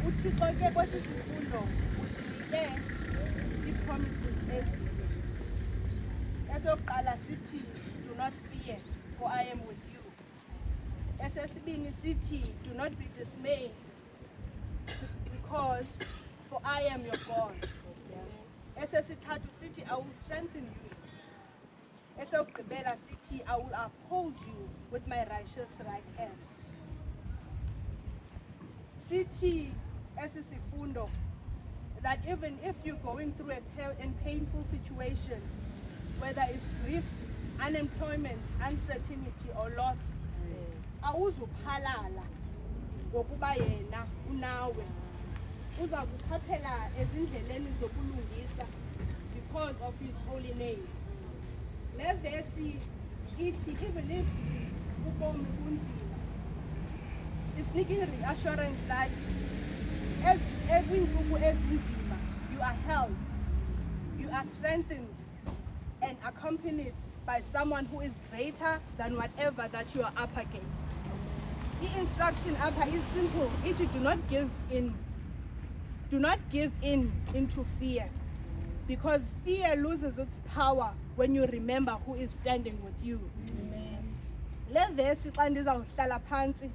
uthixo ke kwesi sifundo usinike ii-promises ezine. Esokuqala sithi, do not fear, for I am with you. Esesibini sithi, do not be dismayed, because for I am your God. Esesithathu sithi, I will strengthen you. Esokugqibela sithi, I will uphold you with my righteous right hand. Sithi esi sifundo that even if you're going through a painful situation, whether it's grief, unemployment, uncertainty or loss, awuzuphalala ngokuba yena unawe. Uza kukhaphela ezindleleni zokulungisa because of his holy name. Le verse ithi, even if ubomi bunzima, isinika reassurance that kwiintsuku ezinzima you are held, you are strengthened and accompanied by someone who is greater than whatever that you are up against. The instruction apha is simple. It do not give in. Do not give in into fear, because fear loses its power when you remember who is standing with you. Le verse xa ndizawuhlala phantsi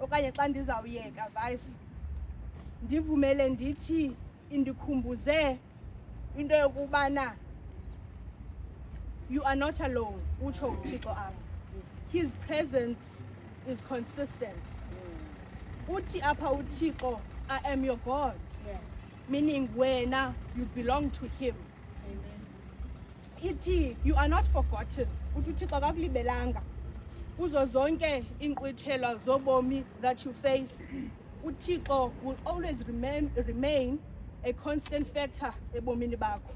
okanye xa ndizawuyeka vice ndivumele ndithi indikhumbuze into yokubana you are not alone. Utsho uThixo apha. His presence is consistent. Uthi apha uThixo, I am your God. Meaning wena, you belong to him. Ithi, you are not forgotten. Uthi uThixo akakulibelanga. Kuzo zonke inkqwithelo zobomi that you face, uThixo will always remain a constant factor ebomini bakho.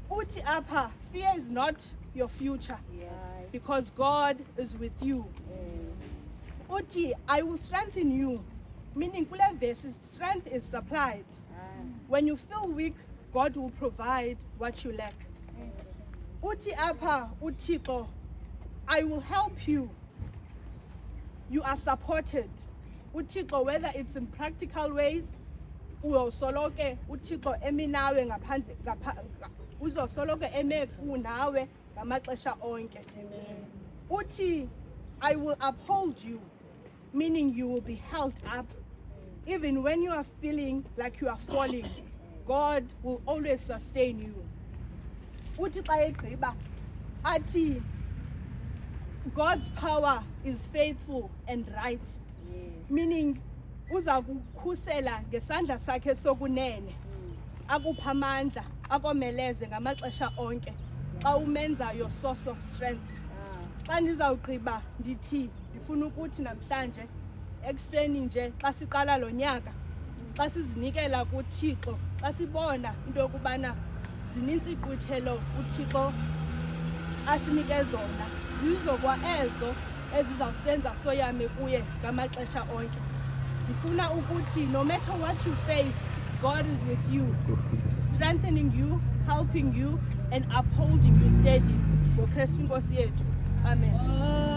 Uthi apha, fear is not your future, because God is with you. Uthi, I will strengthen you, meaning kule verse strength is supplied. When you feel weak, God will provide what you lack. Uthi apha uThixo, I will help you. You are supported. uThixo, whether it's in practical ways, uzosoloke uThixo emi nawe ngaphandle uzosoloke eme kunawe ngamaxesha onke. Uthi, I will uphold you, meaning you will be held up. Even when you are feeling like you are falling, God will always sustain you. Uthi xa egqiba athi, God's power is faithful and right, meaning uza kukhusela ngesandla sakhe sokunene, akupha amandla, akomeleze ngamaxesha onke xa umenza your source of strength. Xa ndizawugqiba ndithi ndifuna ukuthi namhlanje ekuseni nje xa siqala lo nyaka, xa sizinikela kuThixo, xa sibona into yokubana zinintsi inkqwithelo uThixo asinike zona, zizo kwa ezo ezizawusenza soyame kuye ngamaxesha onke. Ndifuna ukuthi no matter what you face, God is with you, strengthening you, helping you and upholding you steady. NgoKristu Nkosi yethu. Amen.